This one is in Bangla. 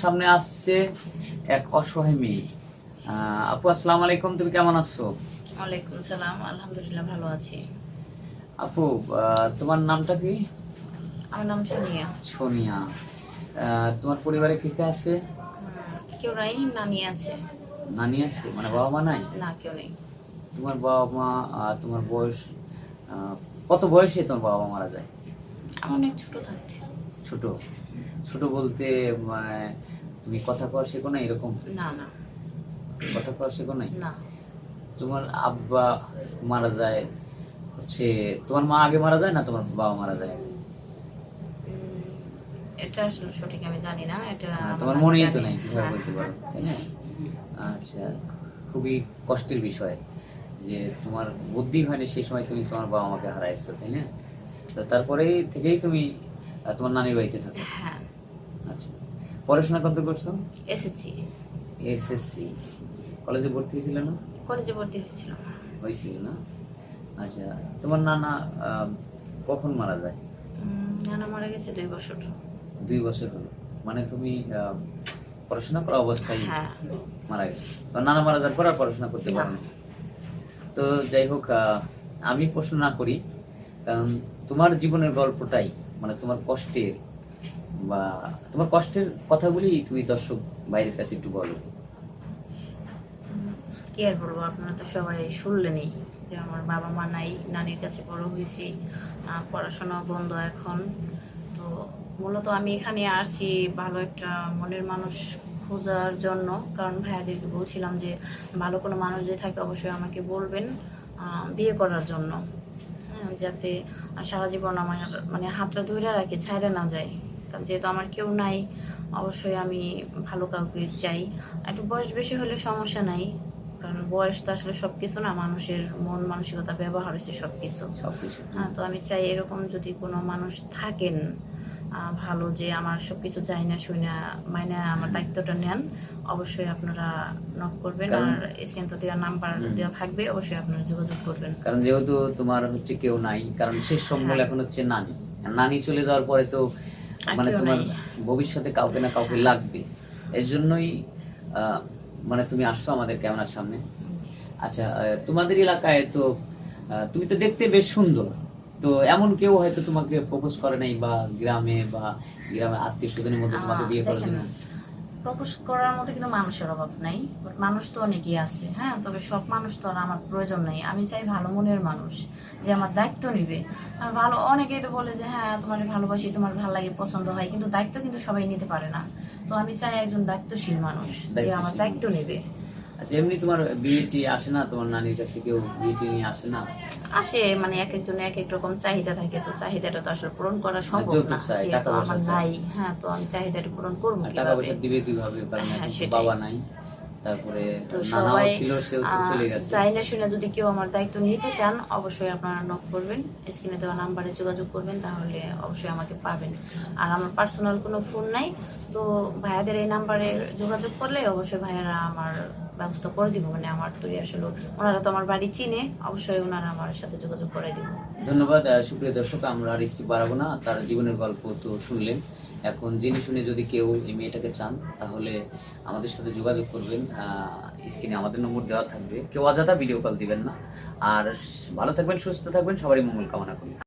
সামনে আসছে এক অসহায় মেয়ে। আপু আসসালামু আলাইকুম, তুমি কেমন আছো? ওয়ালাইকুম সালাম, আলহামদুলিল্লাহ ভালো আছি। আপু তোমার নামটা কি? আমার নাম সোনিয়া। সোনিয়া। তোমার পরিবারে কে কে আছে? কেউ নাই, নানি আছে। নানি আছে, মানে বাবা মা নাই? না, কেউ নেই। তোমার বাবা মা, তোমার বয়স কত বয়সে তোমার বাবা মা মারা যায়? আমি অনেক ছোট থাকতে। ছোট? ছোট বলতে তুমি কথা কওয়া শেখো না এরকম? না না, কথা কওয়া শেখো নাই? না। তোমার আব্বা মারা যায় হচ্ছে, তোমার মা আগে মারা যায় না তোমার বাবা মারা যায়? এটা আসলে সঠিক আমি জানি না, এটা তোমার মনেই তো নাই, কিভাবে বলতে পারো, তাই না? আচ্ছা, খুবই কষ্টের বিষয় যে তোমার বুদ্ধি হয়নি সেই সময়, তুমি তোমার বাবা মাকে হারাইছো, তাই না? তো তারপরেই থেকেই তুমি তোমার নানির বাড়িতে থাকো? হ্যাঁ। আচ্ছা, পড়াশোনা কত করছো? এসেছি। এসএসসি। কলেজে ভর্তি হয়েছিল না? কলেজে ভর্তি হয়েছিল। হয়েছিল না? আচ্ছা, তোমার নানা কখন মারা যায়? নানা মারা গেছে 2 বছর। 2 বছর হলো, মানে তুমি পড়াশোনা করা অবস্থায় হ্যাঁ। মারা গেছে। তো নানা মারা যাওয়ার পর আর পড়াশোনা করতে পারো না। তো যাই হোক, আমি প্রশ্ন না করি, কারণ তোমার জীবনের গল্পটাই, মানে তোমার কষ্টের বা তোমার কষ্টের কথাগুলি তুমি দর্শক বাইরের কাছে একটু বলো। কি আর বলবো, আপনারা তো সবাই শুনলেনই যে আমার বাবা মা নাই, নানির কাছে বড় হয়েছি, পড়াশোনা বন্ধ এখন। তো মূলত আমি এখানে আসছি ভালো একটা মনের মানুষ খোঁজার জন্য, কারণ ভাইয়াদেরকে বলছিলাম যে ভালো কোনো মানুষ যে থাকে অবশ্যই আমাকে বলবেন বিয়ে করার জন্য। হ্যাঁ, যাতে সারা জীবন আমার মানে হাতটা ধরে রাখি, ছাইড়ে না যায়। কারণ যেহেতু আমার কেউ নাই, অবশ্যই আমি ভালো কাউকে চাই। একটু বয়স বেশি হলে সমস্যা নাই, কারণ বয়স তো আসলে সব কিছু না, মানুষের মন মানসিকতা ব্যবহার হচ্ছে সব কিছু। হ্যাঁ, তো আমি চাই এরকম যদি কোনো মানুষ থাকেন ভালো, যে আমার সব কিছু চাই না শুই না মাইনে আমার দায়িত্বটা নেন, অবশ্যই আপনারা নক করবেন। আর স্ক্রিন তো দেওয়ার নাম্বার দেওয়া থাকবে, অবশ্যই আপনারা যোগাযোগ করবেন। কারণ যেহেতু তোমার হচ্ছে কেউ নাই, কারণ শেষ সম্বল এখন হচ্ছে নানি। নানি চলে যাওয়ার পরে তো মানে তোমার ভবিষ্যতে কাউকে না কাউকে লাগবে। এর জন্যই মানে তুমি আসছো আমাদের ক্যামেরার সামনে। আচ্ছা, তোমাদের এলাকায় তো তুমি তো দেখতে বেশ সুন্দর, তো এমন কেউ হয়তো তোমাকে প্রপোজ করে নাই, বা গ্রামে আত্মীয় স্বজনের মধ্যে তোমাকে বিয়ে করে না? প্রপোজ করার মতো কিন্তু মানুষের অভাব নাই, বাট মানুষ তো অনেকই আছে। হ্যাঁ, তবে সব মানুষ তো আর আমার প্রয়োজন নাই। আমি চাই ভালো মনের মানুষ যে আমার দায়িত্ব নিবে। ভালো অনেকেই তো বলে যে হ্যাঁ তোমার ভালোবাসি, তোমার ভালো লাগে, পছন্দ হয়, কিন্তু দায়িত্ব কিন্তু সবাই নিতে পারে না। তো আমি চাই একজন দায়িত্বশীল মানুষ যে আমার দায়িত্ব নেবে। আচ্ছা, এমনি তোমার বিয়েটি আসে না, তোমার নানির কাছে কেউ বিয়েটি নিয়ে আসে না? আসে, মানে এক একজনের এক এক রকম চাহিদা থাকে, তো চাহিদাটা তো আসলে পূরণ করা সম্ভব না, যেহেতু আমার নাই। হ্যাঁ, তো আমি চাহিদাটা পূরণ করবো কিভাবে? টাকা পয়সা দিবে কিভাবে, কারণ বাবা নাই, তারপরে তো নানাও সবাই ছিল, সেও তো চলে গেছে। চাই না শুনে যদি কেউ আমার দায়িত্ব নিতে চান, অবশ্যই আপনারা নক করবেন, স্ক্রিনে দেওয়া নাম্বারে যোগাযোগ করবেন, তাহলে অবশ্যই আমাকে পাবেন। আর আমার পার্সোনাল কোনো ফোন নাই, তো ভাইয়াদের এই নাম্বারে যোগাযোগ করলে অবশ্যই ভাইয়ারা আমার ব্যবস্থা করে দিব। মানে আমার তো আসলে ওনারা তো আমার বাড়ি চিনে, অবশ্যই ওনারা আমার সাথে যোগাযোগ করে দিব। ধন্যবাদ। সুপ্রিয় দর্শক, আমরা আর স্কিপ বাড়াবো না, তার জীবনের গল্প তো শুনলেন। এখন জেনে শুনে যদি কেউ এই মেয়েটাকে চান, তাহলে আমাদের সাথে যোগাযোগ করবেন। স্ক্রিনে আমাদের নম্বর দেওয়া থাকবে, কেউ অযথা ভিডিও কল দিবেন না। আর ভালো থাকবেন, সুস্থ থাকবেন, সবারই মঙ্গল কামনা করি।